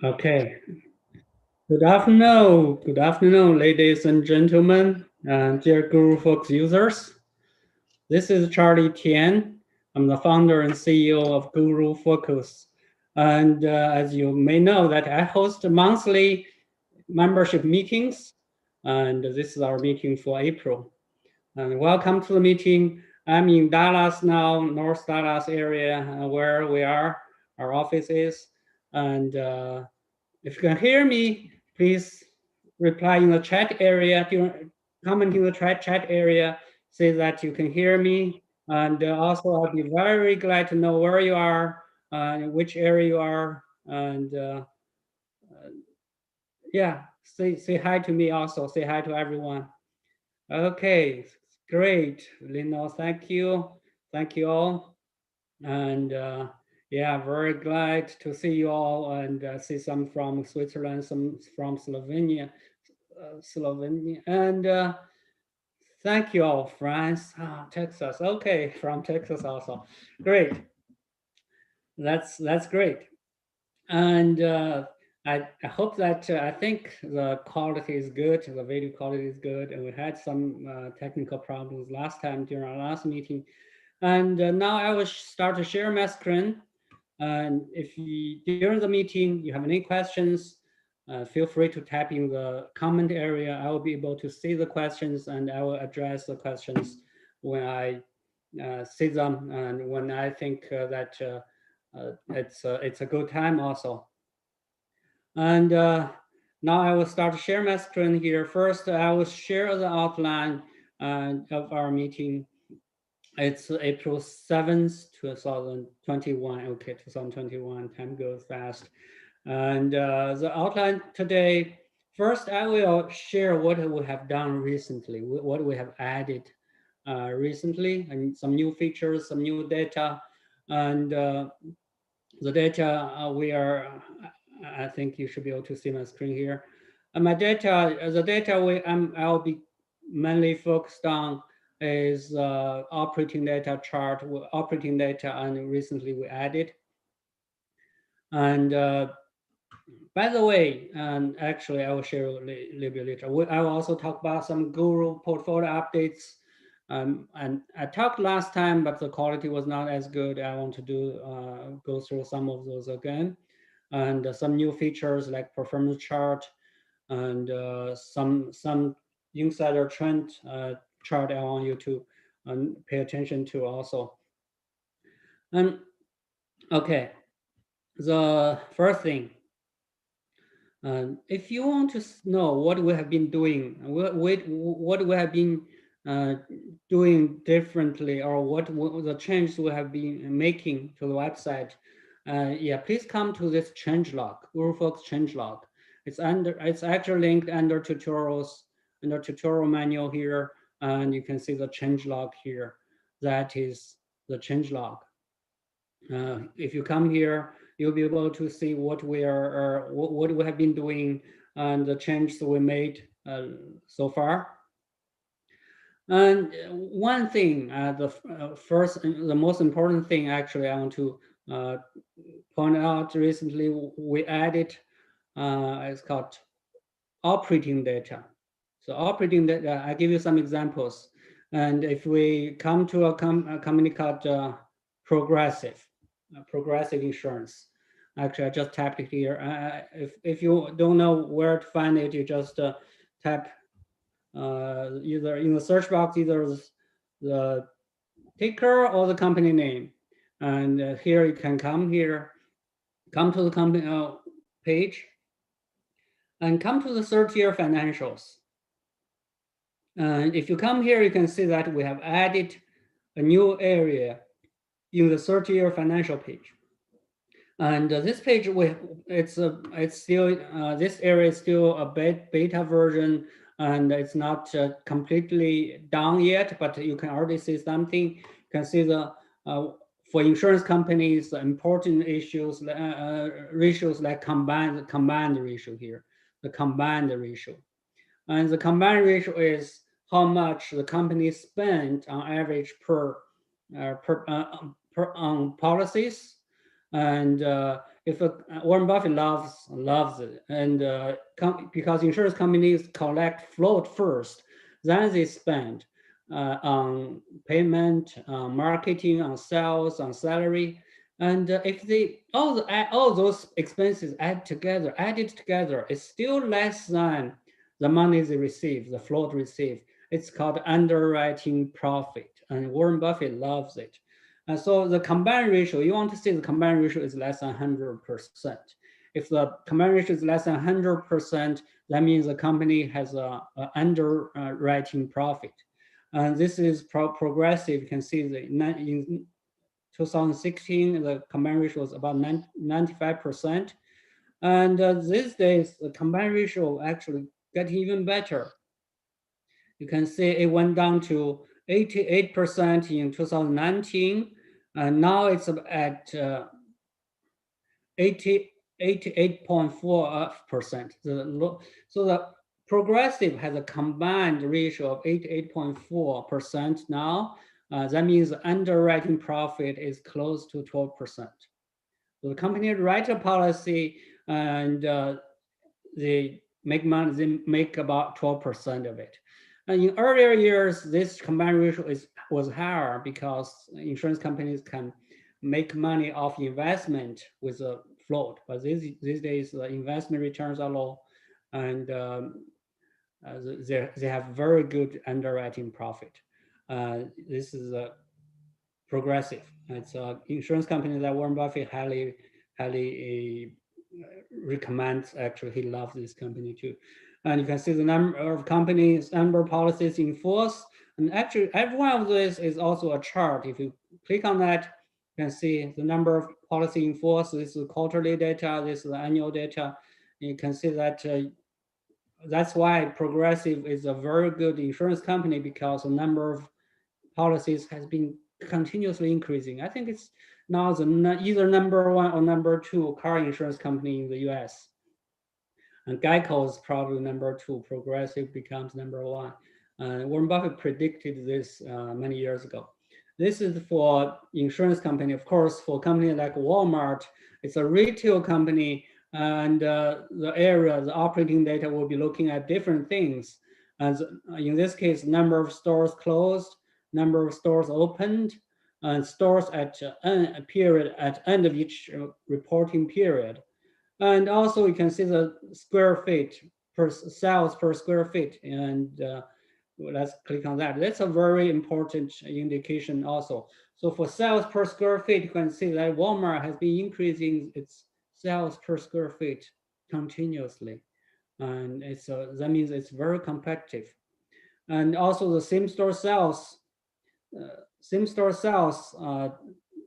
Okay. Good afternoon, ladies and gentlemen, and dear GuruFocus users. This is Charlie Tian. I'm the founder and CEO of GuruFocus. And as you may know, that I host monthly membership meetings, and this is our meeting for April. And welcome to the meeting. I'm in Dallas now, North Dallas area, where our office is. And if you can hear me, please reply in the chat area, comment in the chat area, say that you can hear me. And also, I'll be very glad to know where you are, which area you are, and yeah, say hi to me also. Say hi to everyone. Okay, great, Lino. Thank you all, and yeah, very glad to see you all and see some from Switzerland, some from Slovenia, and thank you all, France, Texas. Okay, from Texas also. Great, that's great, and I hope that I think the quality is good, the video quality is good, and we had some technical problems last time during our last meeting, and now I will start to share my screen. And if you, during the meeting, you have any questions, feel free to type in the comment area. I will be able to see the questions and I will address the questions when I see them and when I think that it's a good time also. And now I will start to share my screen here. First, I will share the outline of our meeting. It's April 7th, 2021. Okay, 2021, time goes fast. And the outline today, first I will share what we have done recently, what we have added recently, and some new features, some new data. And the data I think you should be able to see my screen here. And my data, the data I'll be mainly focused on is operating data chart, operating data, and recently we added. And by the way, and actually I will share a little bit later. I will also talk about some Guru portfolio updates. And I talked last time, but the quality was not as good. I want to go through some of those again. And some new features like performance chart and some insider trend chart I want you to pay attention to also. And okay, the first thing, if you want to know what we have been doing, what we have been doing differently, or what the changes we have been making to the website, yeah, please come to this change log, GuruFocus change log. It's actually linked under tutorials, under tutorial manual here, and you can see the change log here. That is the change log. If you come here, you'll be able to see what we have been doing and the changes we made so far. And one thing, the most important thing actually I want to point out recently, we added, it's called operating data. So operating data, I give you some examples. And if we come to a company called Progressive Insurance. Actually, I just tapped it here. If you don't know where to find it, you just tap either in the search box, either the ticker or the company name. And here you can come to the company page, and come to the third tier financials. And if you come here, you can see that we have added a new area in the third tier financial page. And this page, it's still this area is still a beta version, and it's not completely done yet. But you can already see something. You can see the for insurance companies, the important issues, ratios like combined ratio here, the combined ratio, and the combined ratio is how much the company spent on average per on policies. And if Warren Buffett loves it, and because insurance companies collect float first, then they spend on payment, on marketing, on sales, on salary, and if they all those expenses added together, it's still less than the money they receive, the float receive. It's called underwriting profit, and Warren Buffett loves it. And so the combined ratio, you want to see the combined ratio is less than 100%. If the combined ratio is less than 100%, that means the company has a underwriting profit. And this is progressive. You can see in 2016, the combined ratio was about 95%. And these days, the combined ratio actually get even better. You can see it went down to 88% in 2019, and now it's at 88.4%. So the progressive has a combined ratio of 88.4% now. That means underwriting profit is close to 12%. So the company write a policy and they make money, they make about 12% of it. And in earlier years, this combined ratio was higher because insurance companies can make money off investment with a float. But these days, the investment returns are low, and they have very good underwriting profit. This is progressive. It's an insurance company that Warren Buffett highly recommends. Actually, he loves this company too. And you can see the number of companies, number of policies in force. And actually, every one of this is also a chart. If you click on that, you can see the number of policy in force. This is quarterly data. This is the annual data. You can see that that's why Progressive is a very good insurance company, because the number of policies has been continuously increasing. I think it's now either number one or number two car insurance company in the US. And Geico is probably number two. Progressive becomes number one. Warren Buffett predicted this many years ago. This is for insurance company. Of course, for a company like Walmart, it's a retail company, and the operating data will be looking at different things. As in this case, number of stores closed, number of stores opened, and stores at end of each reporting period. And also you can see the square feet per sales per square feet. And let's click on that. That's a very important indication also. So for sales per square feet, you can see that Walmart has been increasing its sales per square feet continuously. And that means it's very competitive. And also the same-store sales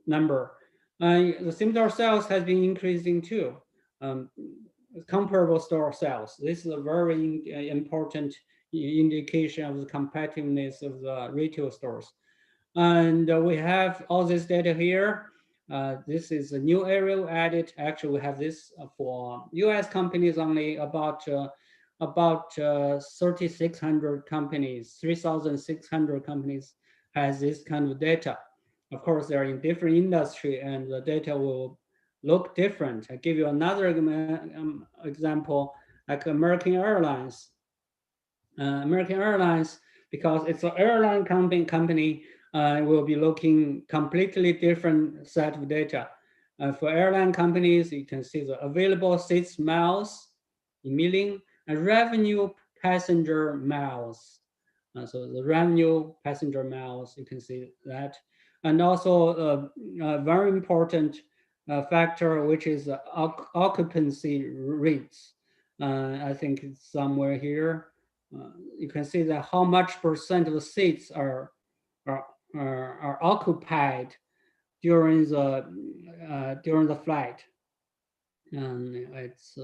number. The same-store sales has been increasing too. Comparable store sales. This is a very important indication of the competitiveness of the retail stores. And we have all this data here. This is a new area we added. Actually, we have this for US companies only, about 3,600 companies, 3,600 companies has this kind of data. Of course, they're in different industry and the data will look different. I give you another example, like American Airlines. American Airlines, because it's an airline company, will be looking completely different set of data. For airline companies, you can see the available seats miles in million and revenue passenger miles. So the revenue passenger miles, you can see that. And also a very important factor, which is occupancy rates. I think it's somewhere here. You can see that how much percent of the seats are occupied during the flight. And it's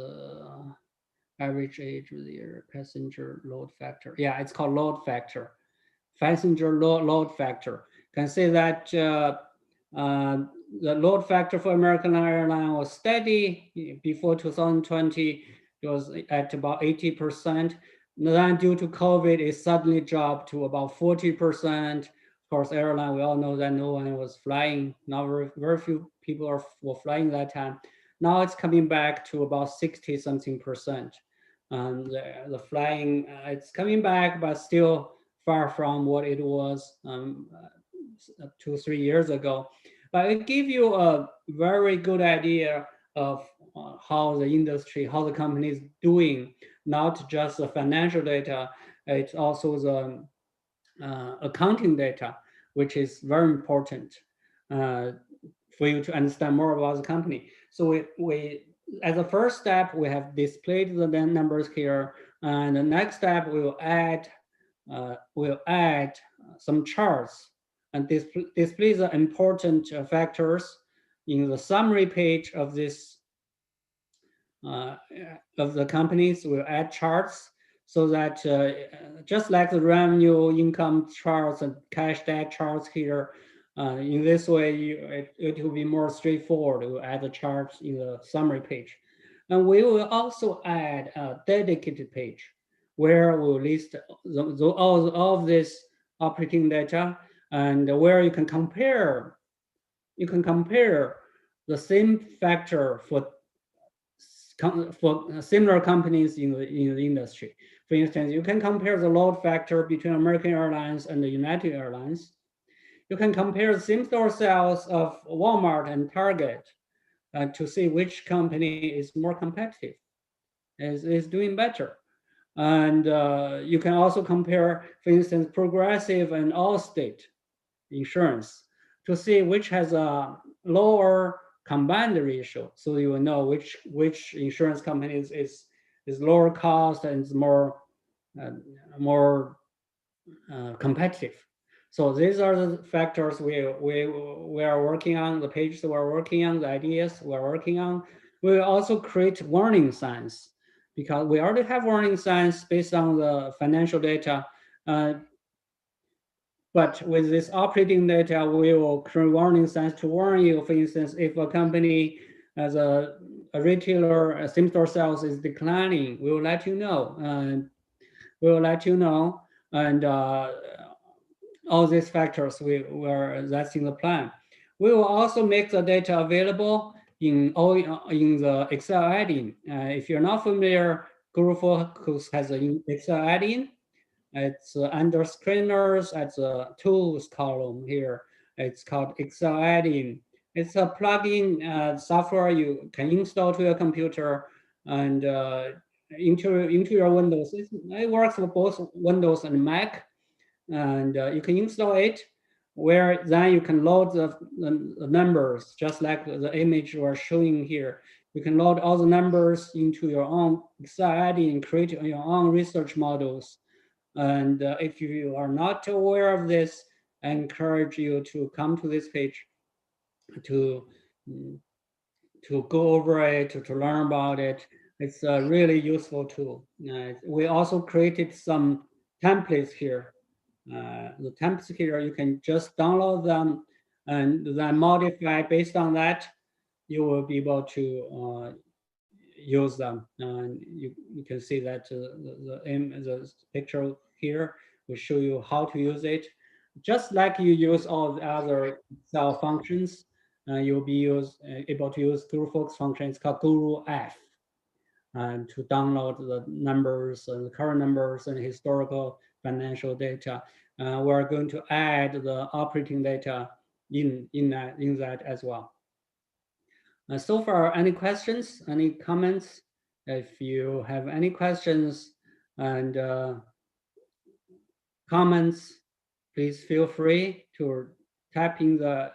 average age of the year, passenger load factor. Yeah, it's called load factor. Passenger load factor. You can see that the load factor for American Airlines was steady before 2020. It was at about 80%. Then due to COVID, it suddenly dropped to about 40%. Of course, airline, we all know that no one was flying. Not very few people were flying that time. Now it's coming back to about 60 something percent. The flying, it's coming back, but still far from what it was 2, 3 years ago. But it gives you a very good idea of how the industry, how the company is doing, not just the financial data, it's also the accounting data, which is very important uh, for you to understand more about the company. So we as a first step, we have displayed the numbers here, and the next step we'll add some charts and display the important factors in the summary page of this uh, of the companies. We'll add charts so that just like the revenue income charts and cash debt charts here, in this way it will be more straightforward. We'll add the charts in the summary page. And we will also add a dedicated page where we'll list all of this operating data, and where you can compare the same factor for similar companies in the industry. For instance, you can compare the load factor between American Airlines and the United Airlines. You can compare the same-store sales of Walmart and Target to see which company is more competitive, is doing better. And you can also compare, for instance, Progressive and Allstate insurance to see which has a lower combined ratio, so you will know which insurance company is lower cost and is more competitive. So these are the factors we are working on, the pages we're working on, the ideas we're working on. We will also create warning signs because we already have warning signs based on the financial data. But with this operating data, we will create warning signs to warn you. For instance, if a company as a retailer, same-store sales is declining, we will let you know. And all these factors that's in the plan. We will also make the data available in the Excel add-in. If you're not familiar, GuruFocus has an Excel add-in. It's under screeners at the tools column here. It's called Excel add-in. It's a plugin software you can install to your computer and into your Windows. It works for both Windows and Mac, and you can install it. Where then you can load the numbers, just like the image we're showing here. You can load all the numbers into your own Excel add-in, create your own research models. And if you are not aware of this, I encourage you to come to this page to go over it, to learn about it. It's a really useful tool. We also created some templates here. The templates here, you can just download them and then modify based on that. You will be able to use them. And you can see that the picture here will show you how to use it. Just like you use all the other Excel functions, you'll be able to use GuruFocus function. It's called GuruF, and to download the numbers and the current numbers and historical financial data. We're going to add the operating data in that as well. So far, any questions, any comments? If you have any questions and comments, please feel free to type in the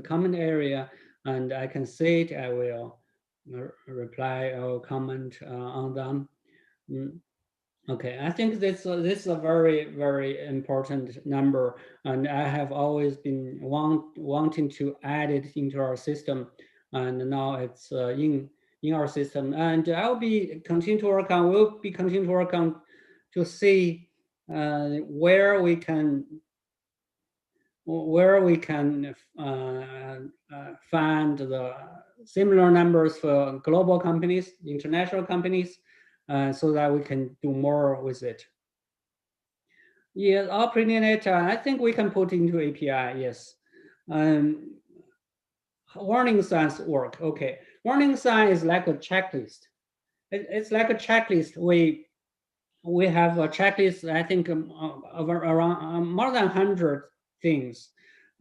comment area, and I can see it. I will reply or comment on them. Okay, I think this is a very, very important number, and I have always been wanting to add it into our system, and now it's in our system. And we'll be continuing to work on to see where we can find the similar numbers for global companies, international companies, so that we can do more with it. Yeah, operating data, I think we can put into API, yes. Warning signs work, okay. Warning sign is like a checklist. It's like a checklist. We have a checklist, I think, of around more than 100 things.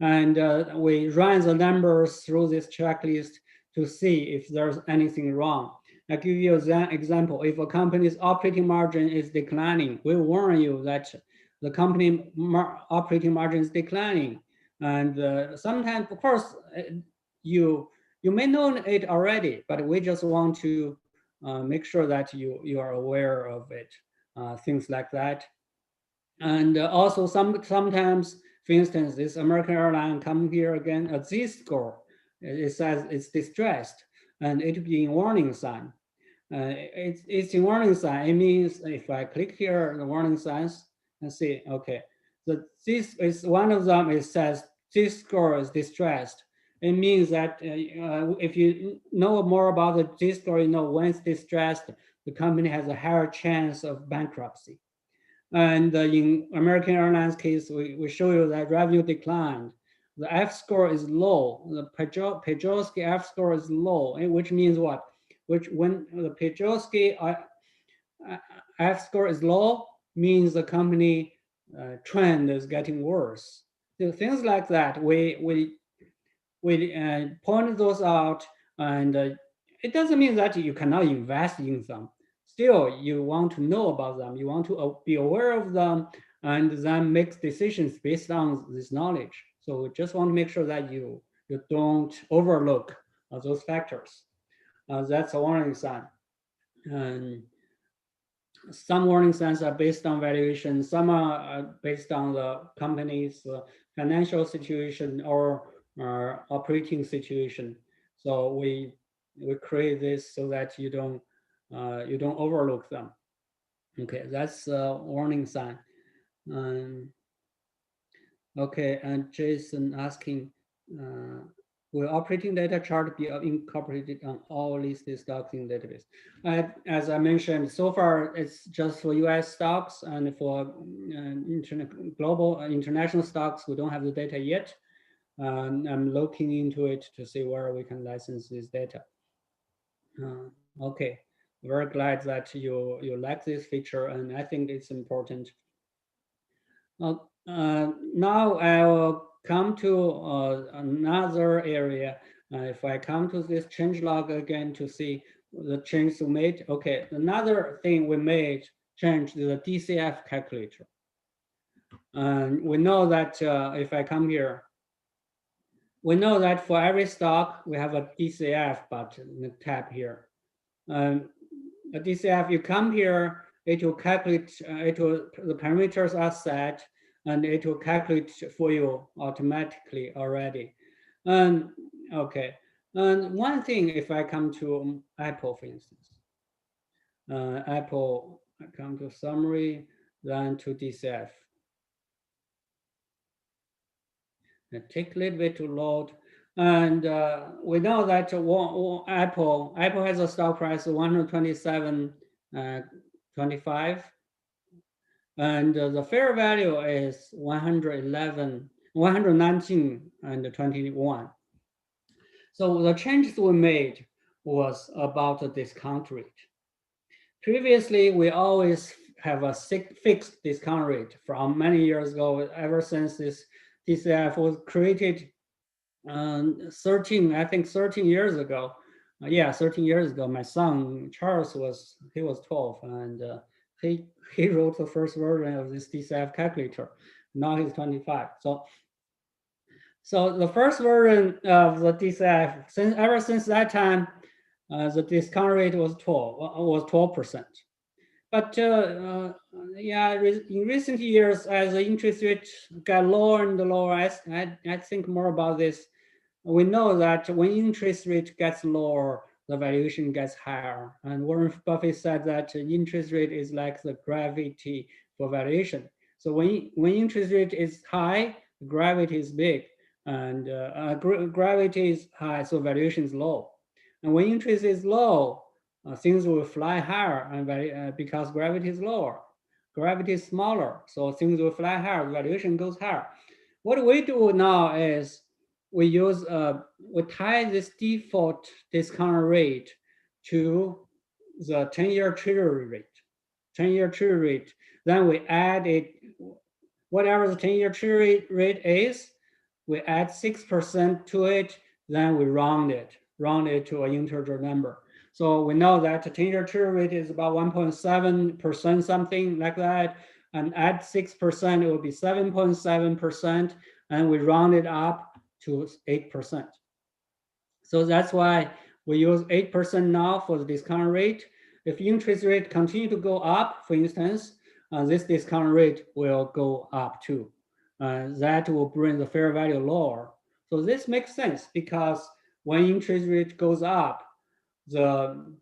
And we run the numbers through this checklist to see if there's anything wrong. I'll give you an example. If a company's operating margin is declining, we warn you that the company operating margin is declining. And sometimes, of course, you you may know it already, but we just want to make sure that you are aware of it, things like that. And also sometimes, for instance, this American airline come here again, a Z score, it says it's distressed, and it be in warning sign. It's in warning sign. It means if I click here, the warning signs, and see, okay, so this is one of them. It says this score is distressed. It means that if you know more about the this score, you know when it's distressed, the company has a higher chance of bankruptcy. And in American Airlines case, we show you that revenue declined. The F score is low. The Pejorski F score is low, which means what? Which when the Pejorski F score is low, means the company trend is getting worse. So things like that, we point those out, and it doesn't mean that you cannot invest in them. Still, you want to know about them. You want to be aware of them, and then make decisions based on this knowledge. So we just want to make sure that you don't overlook those factors. That's a warning sign. And some warning signs are based on valuation. Some are based on the company's financial situation or operating situation. So we create this so that you don't overlook them. Okay, that's a warning sign. Um, okay, and Jason asking, will operating data chart be incorporated on all listed stocks in database? As I mentioned, so far it's just for US stocks, and for global international stocks, we don't have the data yet. I'm looking into it to see where we can license this data. Okay, very glad that you like this feature, and I think it's important. Now I will come to another area. If I come to this change log again to see the changes we made. Okay, another thing we made change is the DCF calculator. And we know that if I come here, we know that for every stock, we have a DCF button, the tab here. A DCF, you come here, it will calculate, the parameters are set, and it will calculate for you automatically already. And okay, and one thing, if I come to Apple, for instance, Apple, I come to summary, then to DCF. It takes a little bit to load. And we know that Apple has a stock price of 127.25, and the fair value is 119 and 21. So the changes we made was about the discount rate. Previously, we always have a fixed discount rate from many years ago, ever since this DCF was created 13 years ago. Yeah, 13 years ago, my son Charles was 12, and he wrote the first version of this DCF calculator. Now he's 25. So the first version of the DCF, ever since that time, the discount rate was 12%. But yeah, in recent years, as the interest rate got lower and lower, I think more about this. We know that when interest rate gets lower, the valuation gets higher. And Warren Buffett said that interest rate is like the gravity for valuation. So when interest rate is high, gravity is big, and gravity is high, so valuation is low. And when interest is low, things will fly higher, and because gravity is lower. Gravity is smaller, so things will fly higher, valuation goes higher. What we do now is we use we tie this default discount rate to the 10-year treasury rate. 10-year treasury rate. Then we add it, whatever the 10-year treasury rate is, we add 6% to it, then we round it to an integer number. So we know that the 10-year treasury rate is about 1.7%, something like that, and add 6%, it will be 7.7%, and we round it up to 8%. So that's why we use 8% now for the discount rate. If interest rate continue to go up, for instance, this discount rate will go up too. That will bring the fair value lower. So this makes sense because when interest rate goes up, the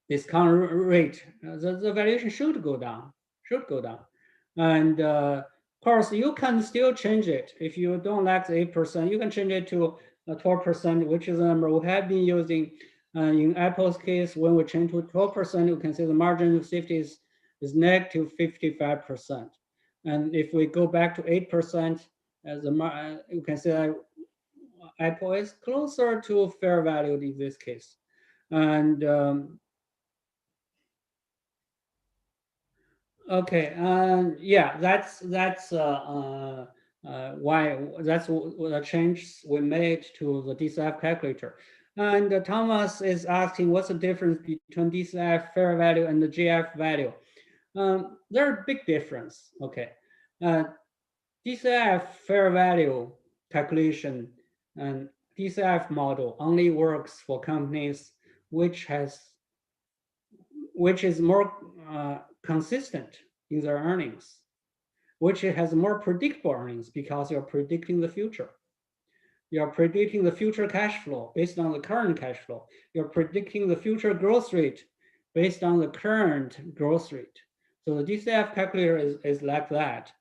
discount rate, the valuation should go down, And of course, you can still change it. If you don't like the 8%, you can change it to 12%, which is the number we have been using. In Apple's case, when we change to 12%, you can see the margin of safety is negative 55%. And if we go back to 8%, you can see that Apple is closer to fair value in this case. And okay, yeah, that's why that's the change we made to the DCF calculator. And Thomas is asking what's the difference between DCF fair value and the GF value. There are big difference. Okay, DCF fair value calculation and DCF model only works for companies which is more consistent in their earnings, which has more predictable earnings because you're predicting the future. You're predicting the future cash flow based on the current cash flow. You're predicting the future growth rate based on the current growth rate. So the DCF calculator is like that.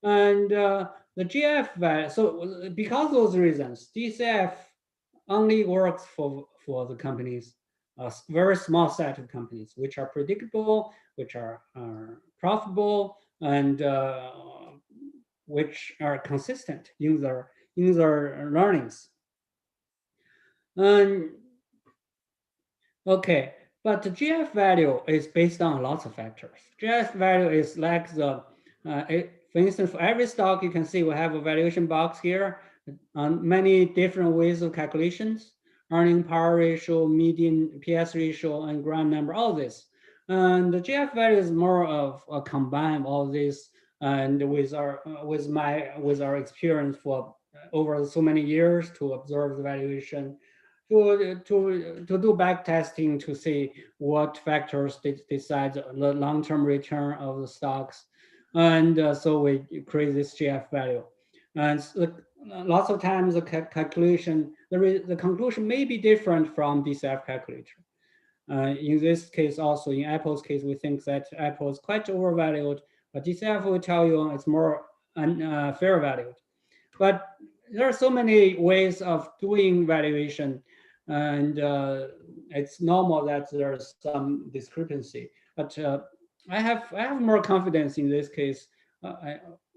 And the GF value, so because of those reasons, DCF only works for the companies, a very small set of companies, which are predictable, which are profitable, and which are consistent in their earnings. And okay, but the GF value is based on lots of factors. GF value is like the, for instance, for every stock, you can see we have a valuation box here on many different ways of calculations, earning power ratio, median PS ratio, and ground number, all this. And the GF value is more of a combine all this, and with our experience for over so many years to observe the valuation, to do back testing to see what factors decide the long-term return of the stocks. And so we create this GF value. And lots of times the calculation, the conclusion may be different from DCF calculator. In this case, also in Apple's case, we think that Apple is quite overvalued, but DCF will tell you it's more fair valued. But there are so many ways of doing valuation, and it's normal that there's some discrepancy. But I have more confidence in this case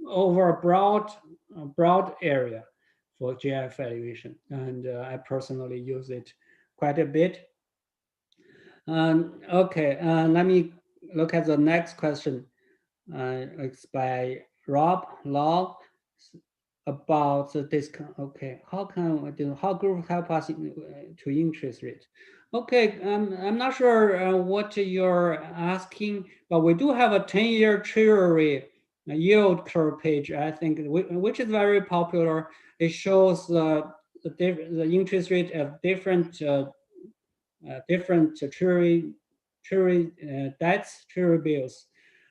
over a broad area for GF valuation, and I personally use it quite a bit. Okay, let me look at the next question. It's by Rob Law about the discount. Okay, how group help us to interest rate? Okay, I'm not sure what you're asking, but we do have a 10-year treasury yield curve page, I think, which is very popular. It shows the interest rate of different treasury debts, treasury bills,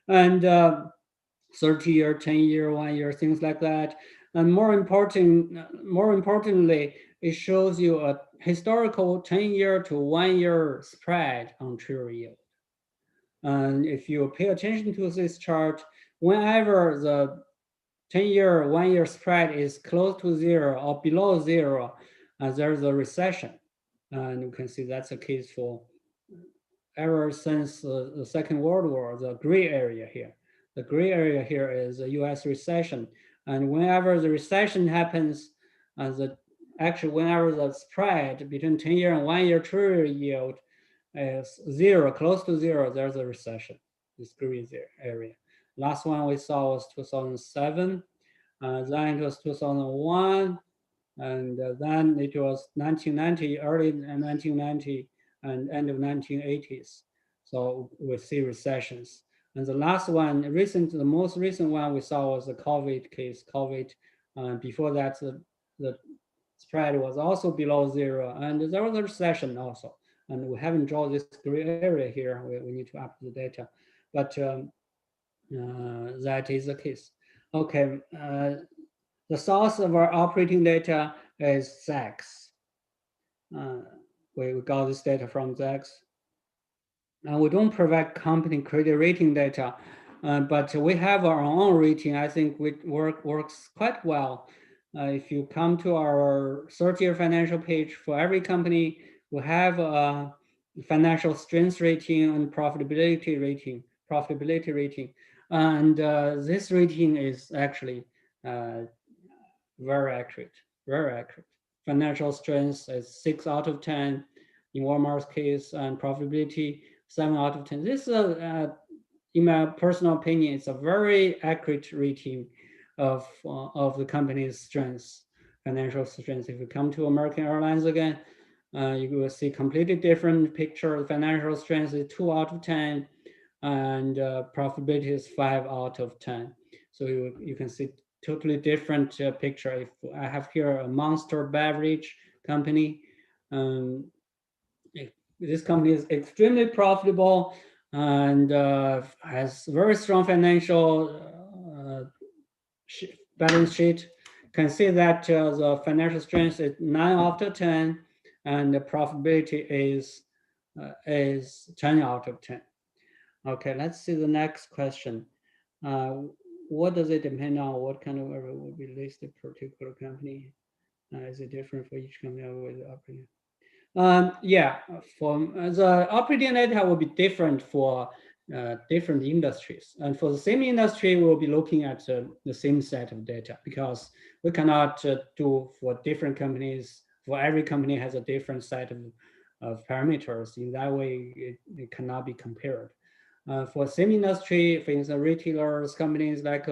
and 30-year, 10-year, 1 year, things like that. And more importantly, it shows you a historical 10-year to 1 year spread on treasury yield. And if you pay attention to this chart, whenever the 10-year, 1 year spread is close to zero or below zero, there's a recession. And you can see that's the case for ever since the Second World War, the gray area here. The gray area here is the US recession. And whenever the recession happens, the actually, whenever the spread between 10-year and 1-year Treasury yield is zero, close to zero, there's a recession. This green area. Last one we saw was 2007. Then it was 2001, and then it was 1990, early 1990, and end of 1980s. So we see recessions. And the last one, the most recent one we saw was the COVID case. COVID. Before that, the spread was also below zero, and there was a recession also. And we haven't drawn this gray area here. We need to update the data, but that is the case. Okay, the source of our operating data is Zacks. We got this data from Zacks. We don't provide company credit rating data, but we have our own rating. I think it works quite well. If you come to our 30-year financial page, for every company, we have a financial strength rating and profitability rating. And this rating is actually very accurate, very accurate. Financial strength is 6 out of 10 in Walmart's case, and profitability 7 out of 10. This is, in my personal opinion, it's a very accurate rating of the company's strengths, financial strengths. If you come to American Airlines again, you will see completely different picture. Financial strength is 2 out of 10, and profitability is 5 out of 10. So you can see totally different picture. If I have here a Monster beverage company, this company is extremely profitable and has very strong financial balance sheet. You can see that the financial strength is 9 out of 10, and the profitability is 10 out of 10. Okay, let's see the next question. What does it depend on? What kind of error will be listed particular company? Is it different for each company with operating? Yeah, for the operating data will be different for different industries. And for the same industry, we'll be looking at the same set of data, because we cannot do for different companies. For every company has a different set of parameters. In that way, it cannot be compared. For same industry, for instance, retailers, companies like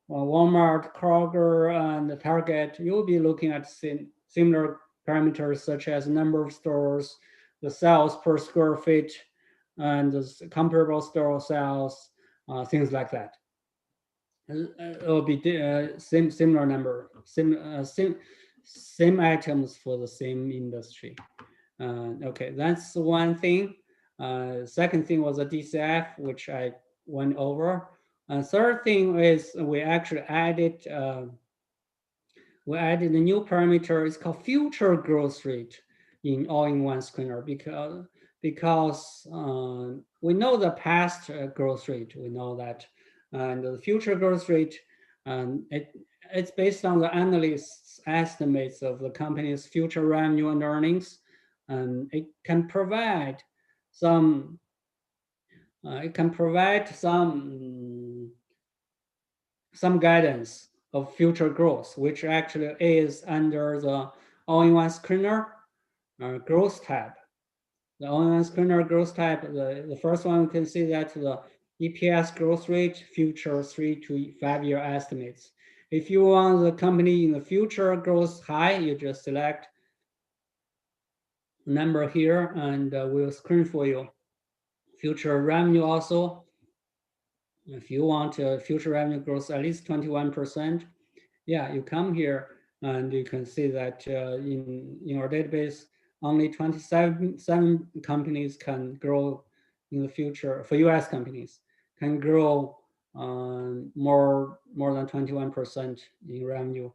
Walmart, Kroger, and Target, you'll be looking at similar parameters such as number of stores, the sales per square feet, and the comparable store sales, things like that. It will be similar number, same items for the same industry. Okay, that's one thing. Second thing was a DCF, which I went over. Third thing is we actually added a new parameter. It's called future growth rate in all-in-one screener, because we know the past growth rate. We know that, and the future growth rate, it's based on the analyst's estimates of the company's future revenue and earnings, and it can provide some guidance of future growth, which actually is under the all-in-one screener growth tab. The all-in-one screener growth tab, the first one, we can see that the EPS growth rate, future 3 to 5 year estimates. If you want the company in the future growth high, you just select number here, and we'll screen for you. Future revenue also, if you want future revenue growth at least 21%, yeah, you come here and you can see that in our database, only 27 companies can grow in the future. For US companies, can grow more than 21% in revenue.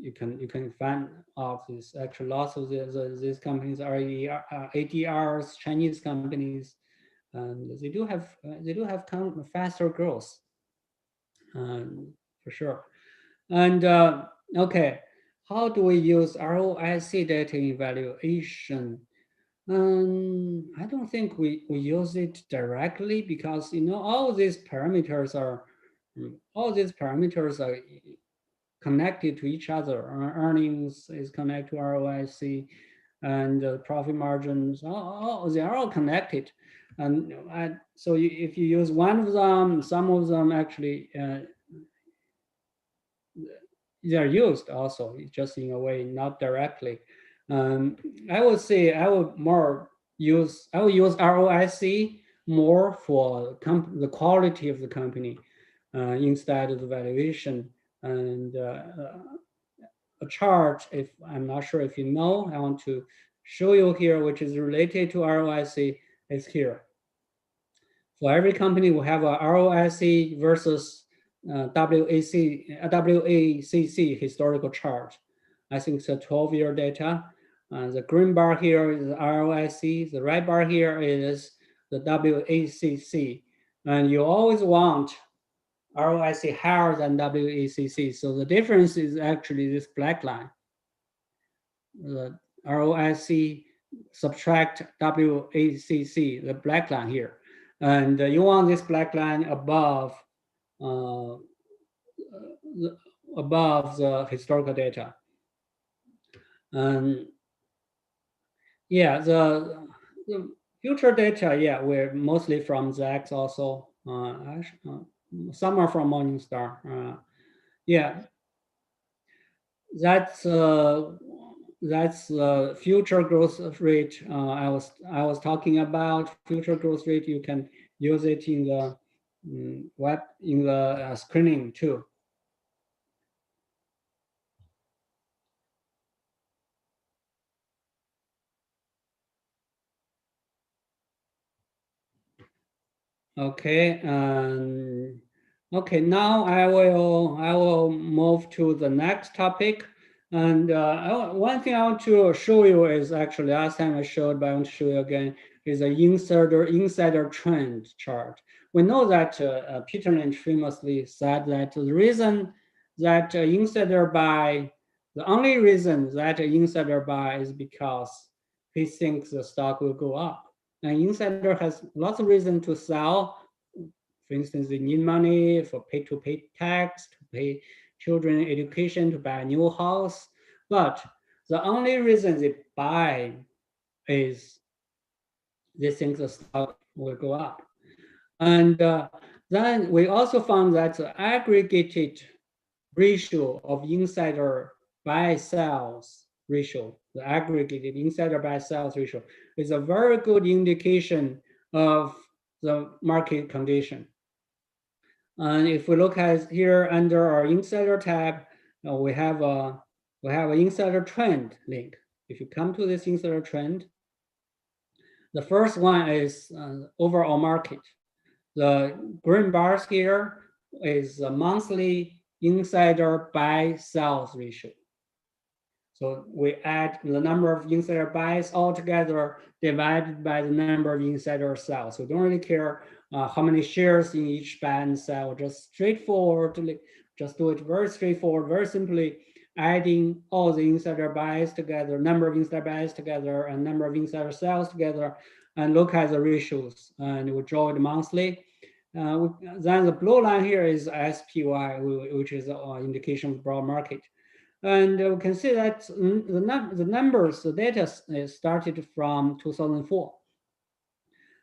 You can find out this. Actually, lots of these companies are ADRs, Chinese companies, and they do have faster growth, for sure. And okay, how do we use ROIC data evaluation? I don't think we use it directly, because all these parameters are connected to each other. Earnings is connected to ROIC, and profit margins, they are all connected. And so if you use one of them, some of them actually they are used also, just in a way, not directly. I would say I will use ROIC more for the quality of the company instead of the valuation. And a chart, if I'm not sure if you know, I want to show you here, which is related to ROIC, is here. For every company, we have a ROIC versus WACC historical chart. I think it's a 12-year data. The green bar here is ROIC. The red bar here is the WACC. And you always want ROIC higher than WACC. So the difference is actually this black line. The ROIC subtract WACC, the black line here. And you want this black line above the historical data. And yeah, the future data, yeah, we're mostly from Zax also. Some are from Morningstar. Yeah, that's future growth rate. I was talking about future growth rate. You can use it in the web, in the screening too. Okay, okay. Now I will move to the next topic. And one thing I want to show you is actually last time I showed, but I want to show you again, is a insider trend chart. We know that Peter Lynch famously said that the reason that insider buy, the only reason that insider buy is because he thinks the stock will go up. And insider has lots of reason to sell. For instance, they need money for pay tax, to pay children education, to buy a new house. But the only reason they buy is they think the stock will go up. And then we also found that the aggregated ratio of insider buy sells ratio, the aggregated insider buy sells ratio, is a very good indication of the market condition. And if we look at here under our insider tab, we have an insider trend link. If you come to this insider trend, the first one is overall market. The green bars here is the monthly insider buy sells ratio. So we add the number of insider buys all together divided by the number of insider sells. So we don't really care how many shares in each buy and sell, just straightforwardly, just do it very straightforward, very simply adding all the insider buys together, number of insider buys together, and number of insider sales together, and look at the ratios, and we draw it monthly. Then the blue line here is SPY, which is an indication of broad market. And we can see that the numbers, the data started from 2004.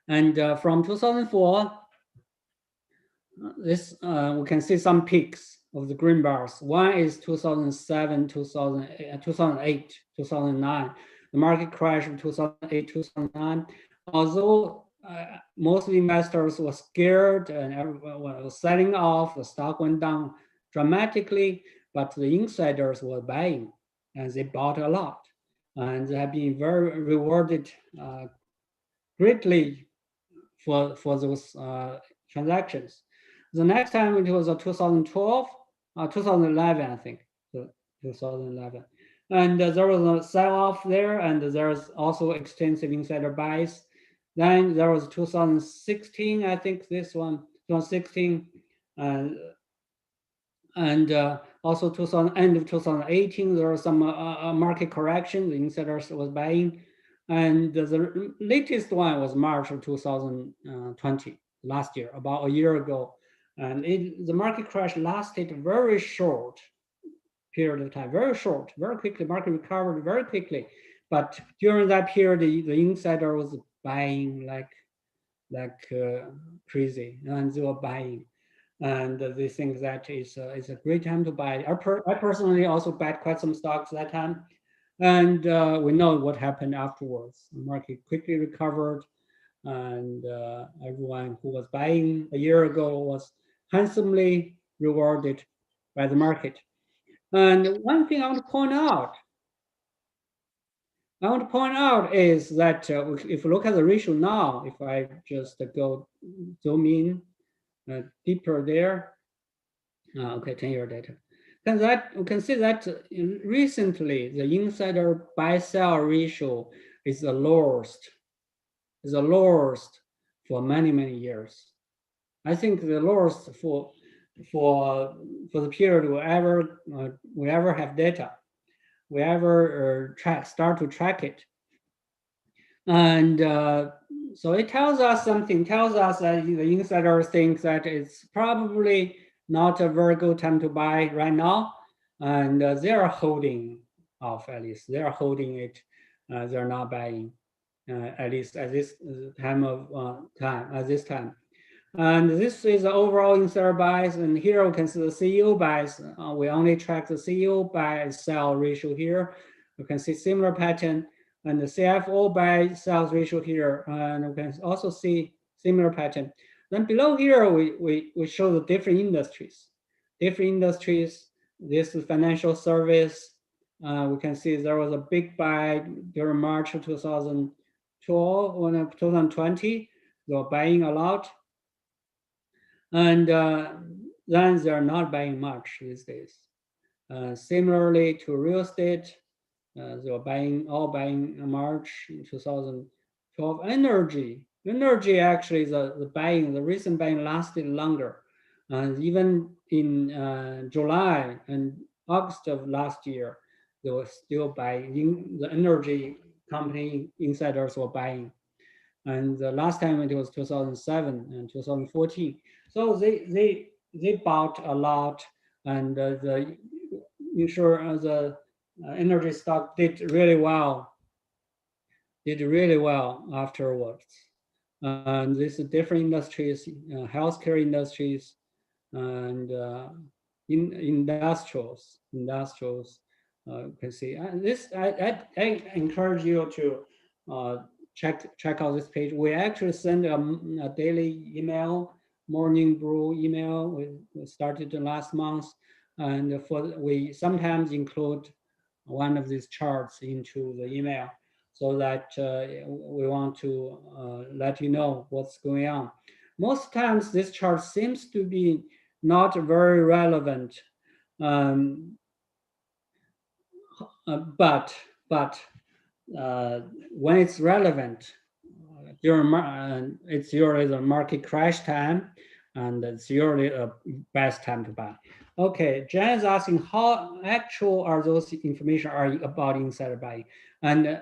And from 2004, this we can see some peaks of the green bars. One is 2007, 2008, 2009. The market crash of 2008, 2009. Although most investors were scared and everyone was selling off, the stock went down dramatically, but the insiders were buying and they bought a lot. And they have been very rewarded greatly for those transactions. The next time it was 2012, 2011, I think, 2011. And there was a sell-off there, and there's also extensive insider buys. Then there was 2016, I think this one, 2016, and also end of 2018, there was some market correction. The insiders was buying, and the latest one was March of 2020, last year, about a year ago. And the market crash lasted very short, period of time, very short, very quickly. Market recovered very quickly, but during that period, the insider was buying like crazy, and they were buying, and they think that is a great time to buy. I personally also bought quite some stocks that time, and we know what happened afterwards. The market quickly recovered, and everyone who was buying a year ago was handsomely rewarded by the market. And one thing I want to point out is that if you look at the ratio now, if I just go zoom in deeper there, okay, 10-year data, then that we can see that recently the insider buy-sell ratio is the lowest for many years. I think the lowest for the period we ever have data, we ever start to track it. And so it tells us something, tells us that the insiders think that it's probably not a very good time to buy right now. And they are holding off, at least. They are holding it. They're not buying, at least at this time of at this time. And this is the overall insider buys. And here we can see the CEO buys. We only track the CEO buy sell ratio here. You can see similar pattern. And the CFO buy sales ratio here. And we can also see similar pattern. Then below here, we show the different industries. Different industries. This is financial service. We can see there was a big buy during March of 2012 or 2020. They were buying a lot. And then they're not buying much these days. Similarly to real estate, they were all buying in March 2012. Energy actually, the recent buying lasted longer. Even in July and August of last year, they were still buying. The energy company insiders were buying. And the last time it was 2007 and 2014. So they bought a lot, and the energy stock did really well afterwards. And these are different industries, healthcare industries, and industrials. You can see this. I encourage you to check out this page. We actually send a daily email, morning brew email. We started last month, and we sometimes include one of these charts into the email, so that we want to let you know what's going on. Most times this chart seems to be not very relevant, but when it's relevant, it's usually the market crash time, and it's usually a best time to buy. Okay, Jen is asking how actual are those information are about insider buying, and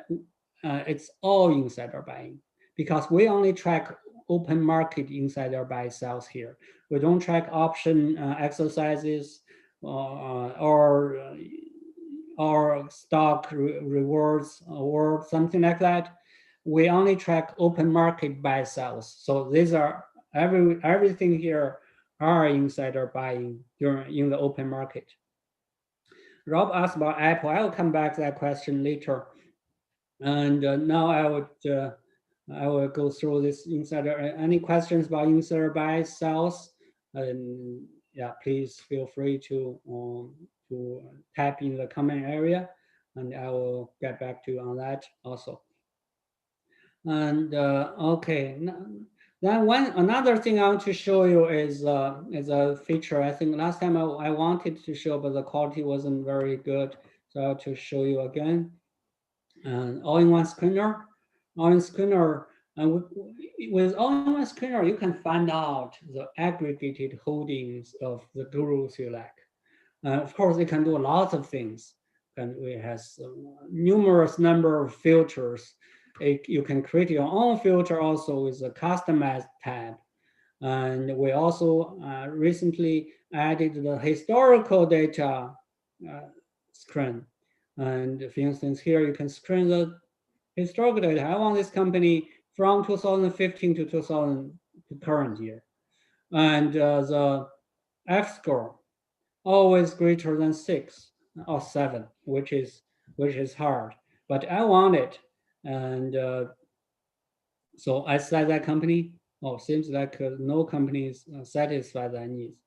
it's all insider buying, because we only track open market insider buy sales here. We don't track option exercises or stock rewards or something like that. We only track open market buy sales. So these are everything here are insider buying in the open market. Rob asked about Apple. I will come back to that question later. And now I will go through this insider. Any questions about insider buy sales? And yeah, please feel free to type in the comment area, and I will get back to you on that also. And okay, then another thing I want to show you is a feature. I think last time I wanted to show, but the quality wasn't very good, so I have to show you again. All-in-one screener, and with all-in-one screener, you can find out the aggregated holdings of the gurus you like. Of course, it can do lots of things, and it has numerous number of filters. You can create your own filter also with a customized tab. And we also recently added the historical data screen. And for instance, here you can screen the historical data. I want this company from 2015 to 2000 to current year. And the F score always greater than 6 or 7, which is hard. But I want it. And so I select that company. Oh, seems like no companies satisfy that needs.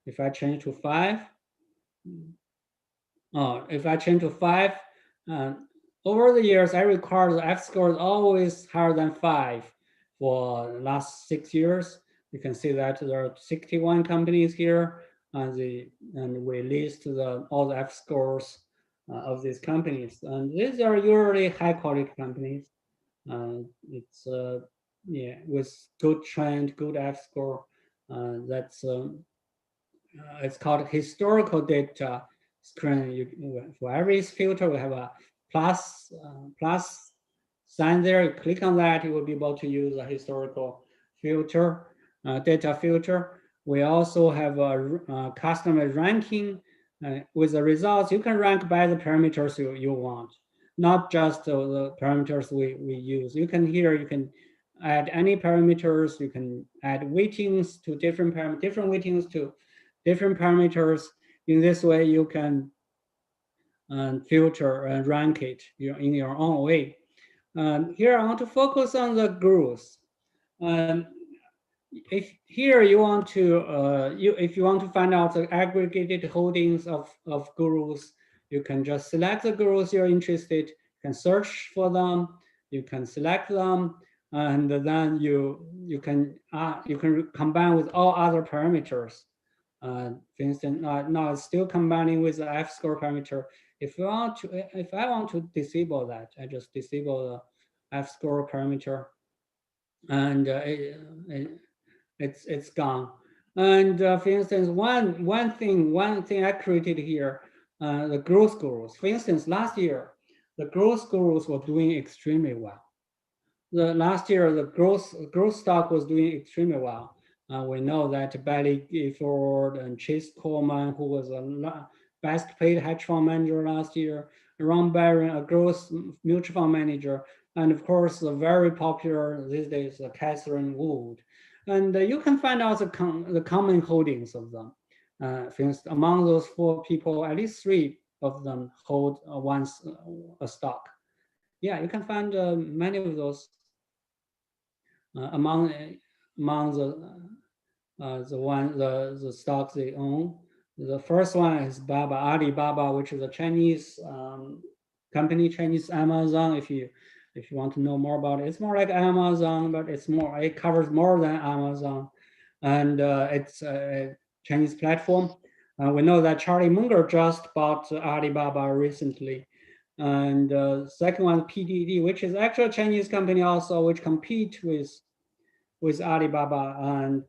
If I change to 5, if I change to 5, uh, over the years, I record the F score is always higher than 5 for the last 6 years. You can see that there are 61 companies here, and we list all the F scores of these companies. And these are usually high quality companies. It's yeah, with good trend, good F score. That's it's called historical data screen. For every filter, we have a plus sign there. You click on that, you will be able to use a historical filter, data filter. We also have a custom ranking with the results. You can rank by the parameters you want, not just the parameters we use. You can add any parameters. You can add weightings to different weightings to different parameters. In this way, you can filter and rank it in your own way. Here, I want to focus on the gurus. If here you want to, if you want to find out the aggregated holdings of gurus, you can just select the gurus you're interested. You can search for them. You can select them, and then you can combine with all other parameters. For instance, now it's still combining with the F score parameter. If I want to disable that, I just disable the F score parameter, and it's gone. And for instance, one thing I created here, the growth gurus. For instance, last year, the growth gurus were doing extremely well. Last year, the growth stock was doing extremely well. We know that Barry Gifford and Chase Coleman, who was a best paid hedge fund manager last year, Ron Barron, a growth mutual fund manager, and of course, the very popular these days, Catherine Wood. And you can find out the common holdings of them. For instance, among those 4 people, at least 3 of them hold a stock. Yeah, you can find many of those among the stocks they own. The first one is Alibaba, which is a Chinese company, Chinese Amazon. If you want to know more about it, it's more like Amazon, but it covers more than Amazon, and it's a Chinese platform. We know that Charlie Munger just bought Alibaba recently. And second one, PDD, which is actually a Chinese company also, which compete with Alibaba. And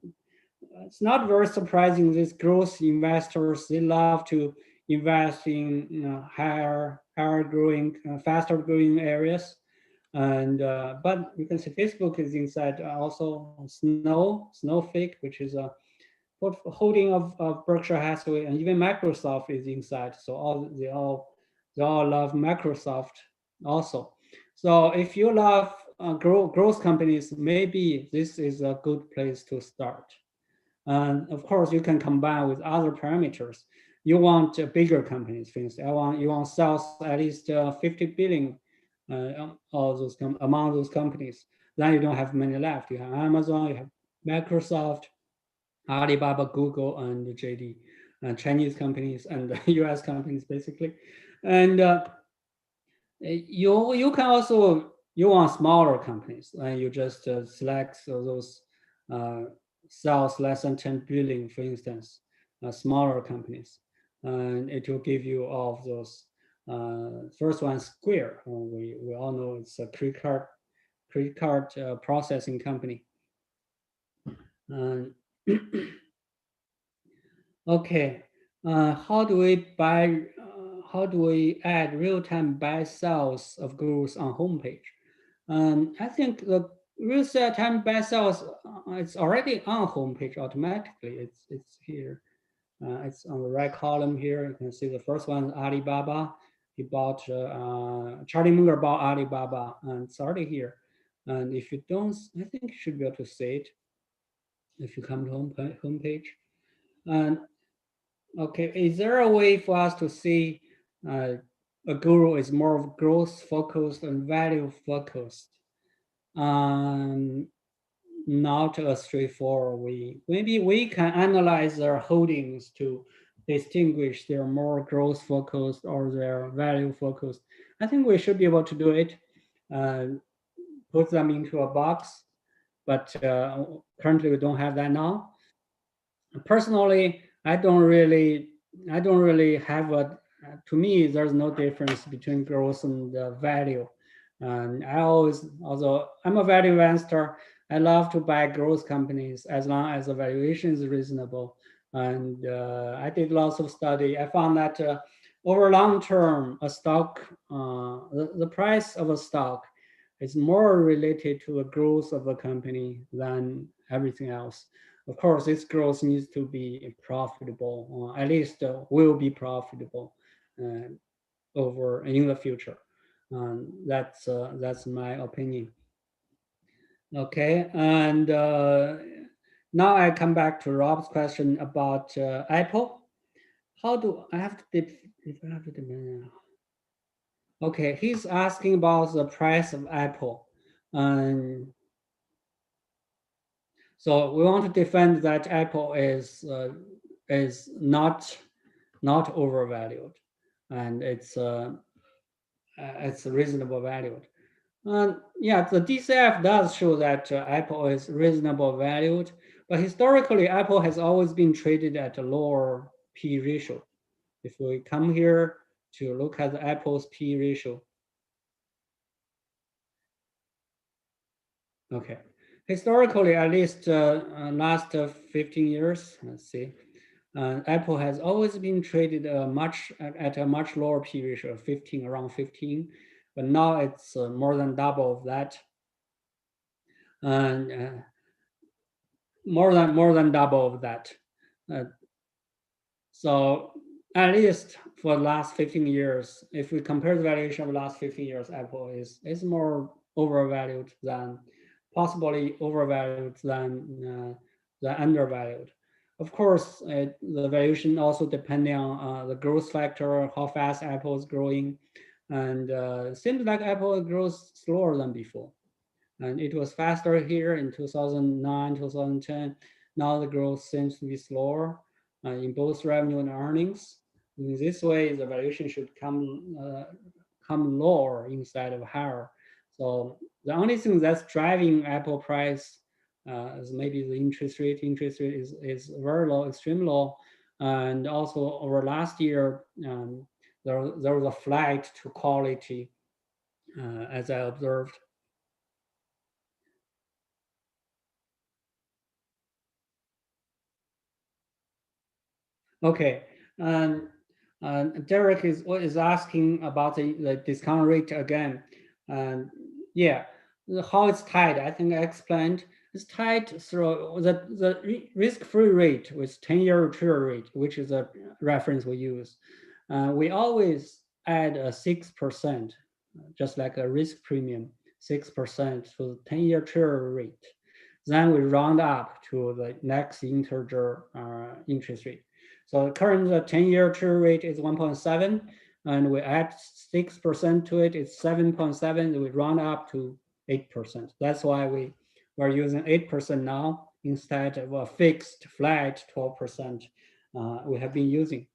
it's not very surprising. These growth investors, they love to invest in higher growing, faster growing areas. And but you can see Facebook is inside also Snowflake, which is a holding of Berkshire Hathaway, and even Microsoft is inside. So they all love Microsoft also. So if you love growth companies, maybe this is a good place to start. And of course, you can combine with other parameters. You want bigger companies, for instance. You want sales at least 50 billion among those companies. Then you don't have many left. You have Amazon, you have Microsoft, Alibaba, Google, and JD, Chinese companies and US companies, basically. And you can also, you want smaller companies, and you just select those sales less than 10 billion, for instance, smaller companies. And it will give you all of those. First one, Square. We all know it's a credit card processing company. Okay, how do we add real-time buy sells of gurus on homepage? I think the real-time buy sells it's already on homepage automatically. It's here. It's on the right column here. You can see the first one, Alibaba. He bought, Charlie Munger bought Alibaba, and it's already here. And if you don't, I think you should be able to see it if you come to homepage. And okay, is there a way for us to see a guru is more growth focused and value focused? Not a straightforward way. Maybe we can analyze their holdings to distinguish their more growth focused or their value focused. I think we should be able to do it, put them into a box, but currently we don't have that now. Personally, I don't really have a, to me, there's no difference between growth and value. And I always, although I'm a value investor, I love to buy growth companies as long as the valuation is reasonable. And I did lots of study. I found that over long term, a stock, the price of a stock is more related to the growth of a company than everything else. Of course, this growth needs to be profitable, or at least will be profitable over in the future. That's my opinion. Okay, and now I come back to Rob's question about Apple. How do I have to if I have to okay, he's asking about the price of Apple, and so we want to defend that Apple is not overvalued, and it's reasonable valued. Yeah, the DCF does show that Apple is reasonable valued, but historically Apple has always been traded at a lower P ratio. If we come here to look at Apple's P ratio, okay, historically at least last 15 years, let's see. Apple has always been traded at a much lower P ratio, 15, around 15, but now it's more than double of that, and more than double of that. So at least for the last 15 years, if we compare the valuation of the last 15 years, Apple is more overvalued than, possibly overvalued than undervalued. Of course, the valuation also depending on the growth factor, how fast Apple is growing, and seems like Apple grows slower than before. And it was faster here in 2009, 2010. Now the growth seems to be slower in both revenue and earnings. In this way, the valuation should come lower instead of higher. So the only thing that's driving Apple price is maybe the interest rate. Interest rate is very low, extremely low. And also over last year, there was a flight to quality, as I observed. Okay. Derek is asking about the discount rate again. And yeah, how it's tied, I think I explained. It's tied through the risk-free rate with 10-year Treasury rate, which is a reference we use. We always add a 6%, just like a risk premium, 6% to the 10-year Treasury rate. Then we round up to the next integer interest rate. So the current 10-year Treasury rate is 1.7, and we add 6% to it, it's 7.7, and we round up to 8%. That's why we're using 8% now instead of a fixed flat 12% we have been using.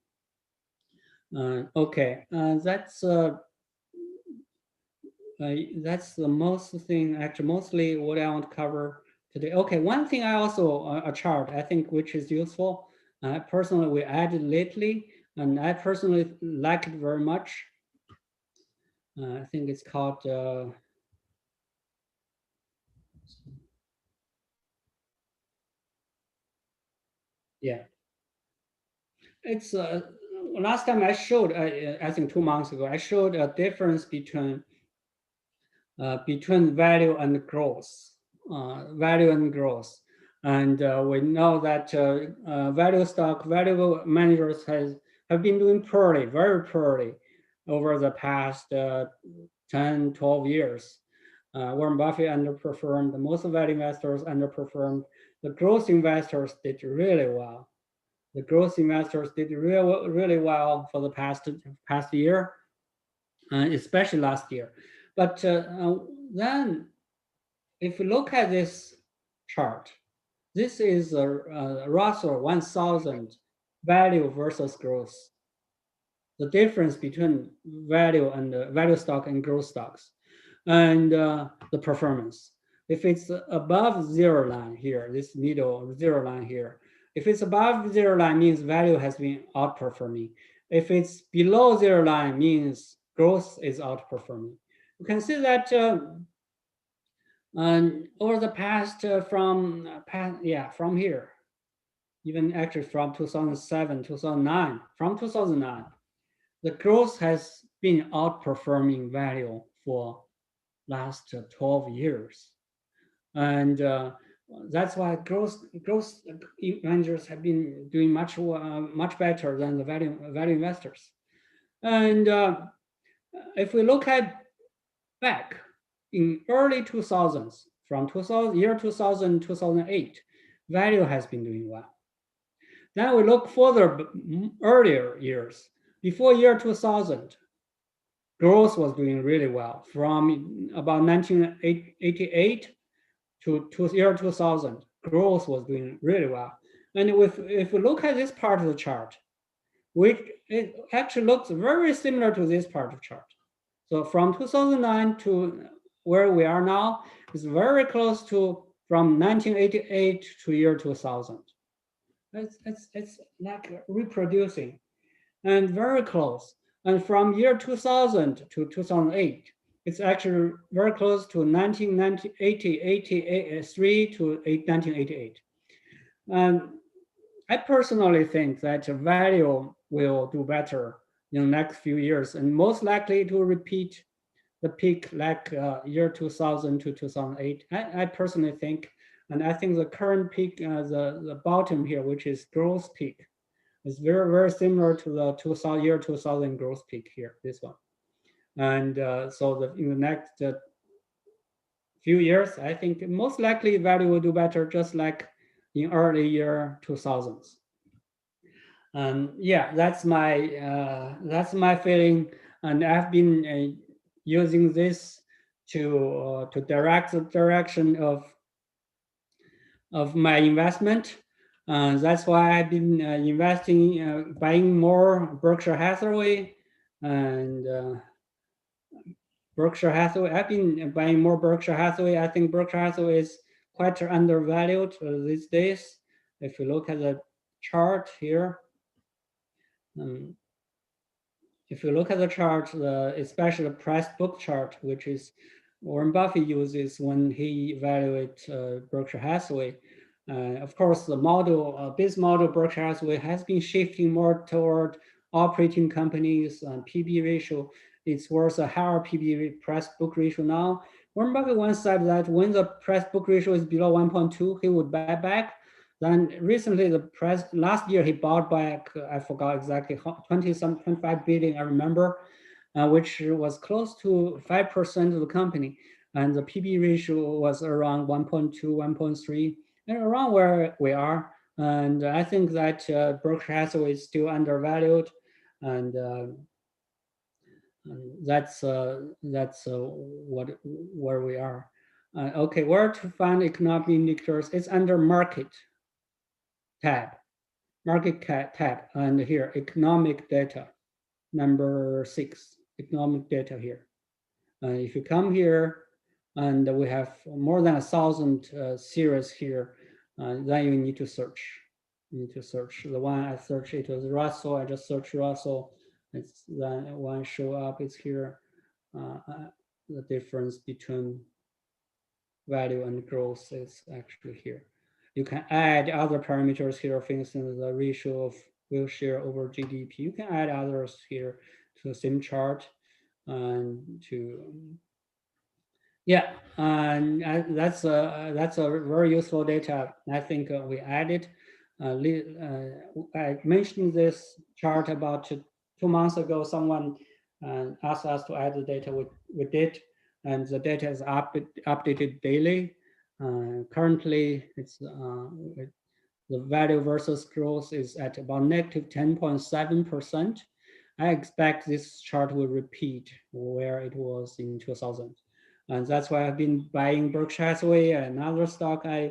Okay, that's the most thing, actually mostly what I want to cover today. Okay, one thing I also, a chart I think which is useful, personally we added lately, and I personally like it very much. I think it's called, yeah. It's, last time I showed, I think 2 months ago, I showed a difference between value and growth, value and growth. And we know that value managers have been doing poorly, very poorly, over the past 10, 12 years. Warren Buffett underperformed, most value investors underperformed. The growth investors did really well. The growth investors did really well for the past year, especially last year. But then, if you look at this chart, this is a Russell 1000 value versus growth. The difference between value and value stock and growth stocks, and the performance. If it's above zero line here, this middle zero line here, if it's above zero line means value has been outperforming. If it's below zero line means growth is outperforming. You can see that over the past from here, even actually from 2007, 2009, from 2009, the growth has been outperforming value for last 12 years. And that's why growth managers have been doing much better than the value investors. And if we look at back in early 2000s, from 2000, 2008, value has been doing well. Then we look further earlier years, before year 2000, growth was doing really well. From about 1988 to year 2000, growth was doing really well. And if we look at this part of the chart, it actually looks very similar to this part of the chart. So from 2009 to where we are now is very close to from 1988 to year 2000. It's like reproducing and very close. And from year 2000 to 2008, it's actually very close to 1983 to 1988. And I personally think that value will do better in the next few years, and most likely to repeat the peak like year 2000 to 2008. I personally think, and I think the current peak, the bottom here, which is growth peak, is very, very similar to the year 2000 growth peak here, this one. And so in the next few years, I think most likely value will do better, just like in early year 2000s. Yeah, that's my feeling, and I've been using this to direct the direction of my investment. That's why I've been investing, buying more Berkshire Hathaway, and Berkshire Hathaway. I've been buying more Berkshire Hathaway. I think Berkshire Hathaway is quite undervalued these days. If you look at the chart here, if you look at the chart, especially the price book chart, which is Warren Buffett uses when he evaluates Berkshire Hathaway. Of course, the business model Berkshire Hathaway has been shifting more toward operating companies. PB ratio, it's worth a higher PB price book ratio now. Warren Buffett once said that when the price book ratio is below 1.2, he would buy back. Then recently, last year he bought back, I forgot exactly, 25 billion, I remember, which was close to 5% of the company. And the PB ratio was around 1.2, 1.3, and around where we are. And I think that Berkshire Hathaway is still undervalued. And that's where we are. Okay, where to find economic indicators? It's under market tab, and here economic data, number 6, economic data here. If you come here, and we have more than 1,000 series here, then you need to search. The one I searched, it was Russell. I just searched Russell. It's then one show up. It's here. The difference between value and growth is actually here. You can add other parameters here, for instance, the ratio of will share over GDP. You can add others here to the same chart and to Yeah, and that's a very useful data. I think we added. I mentioned this chart about 2 months ago. Someone asked us to add the data. We did, and the data is updated daily. Currently, the value versus growth is at about negative 10.7%. I expect this chart will repeat where it was in 2000. And that's why I've been buying Berkshire Hathaway, another stock uh,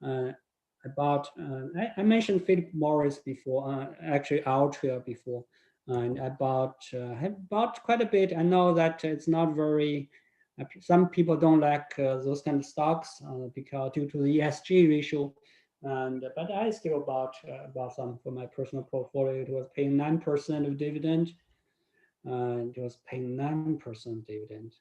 I bought. I mentioned Philip Morris before, actually Altria before. And have bought quite a bit. I know that it's not very, some people don't like those kind of stocks because due to the ESG ratio. But I still bought some for my personal portfolio. It was paying 9% of dividend. It was paying 9% dividend.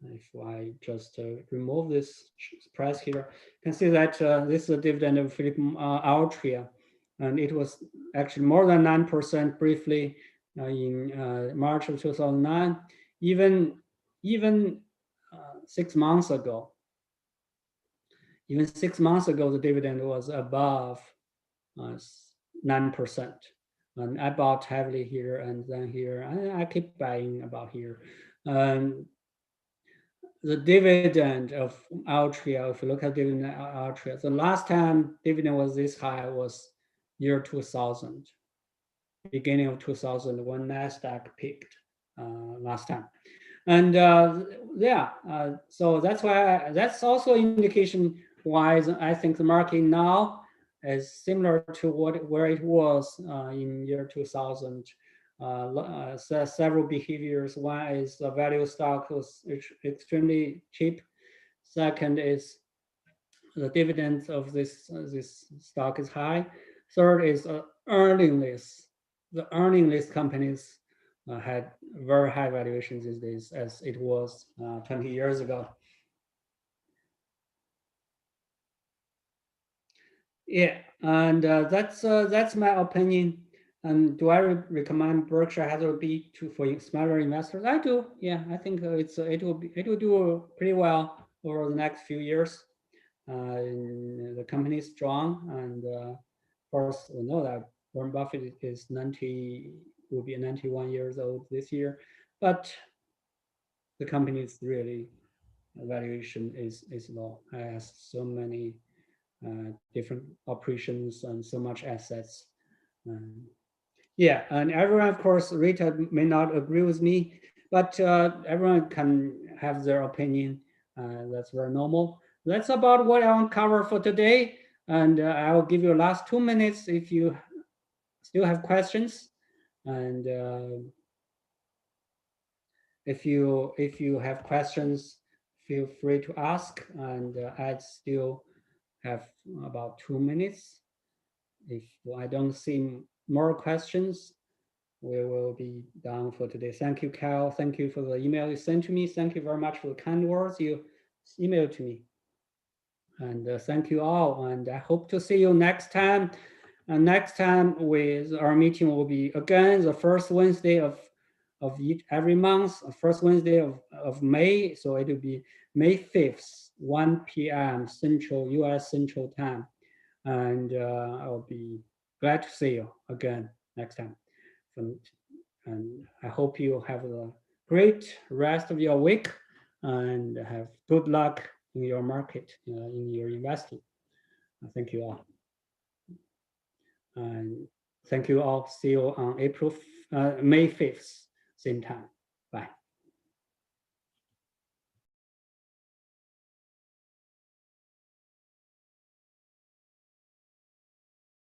If I just remove this price here, you can see that this is a dividend of Philip Altria, and it was actually more than 9% briefly in March of 2009. Even 6 months ago, the dividend was above 9%. And I bought heavily here and then here. I keep buying about here. The dividend of Altria, if you look at dividend of Altria, the last time dividend was this high was year 2000, beginning of 2000 when NASDAQ peaked last time. And so that's also an indication why I think the market now is similar to where it was in year 2000. Several behaviors. One is the value stock was extremely cheap. Second is the dividends of this stock is high. Third is earningless. The earningless companies had very high valuations these days, as it was 20 years ago. Yeah, and that's my opinion. And do I recommend Berkshire Hathaway for smaller investors? I do. Yeah, I think it will do pretty well over the next few years. The company is strong, and of course we know that Warren Buffett will be 91 years old this year, but the company is really valuation is low. It has so many different operations and so much assets. Yeah, and everyone, of course, Rita may not agree with me, but everyone can have their opinion. That's very normal. That's about what I want to cover for today. And I will give you the last 2 minutes if you still have questions. And if you have questions, feel free to ask. And I still have about 2 minutes. If I don't see more questions, we will be done for today. Thank you, Cal. Thank you for the email you sent to me. Thank you very much for the kind words you emailed to me. And thank you all. And I hope to see you next time. And next time with our meeting will be again the first Wednesday of every month, first Wednesday of May. So it will be May 5th, 1 p.m. Central, US Central Time. And I'll be glad to see you again next time. And I hope you have a great rest of your week and have good luck in your market, in your investing. Thank you all. And thank you all. See you on May 5th, same time. Bye.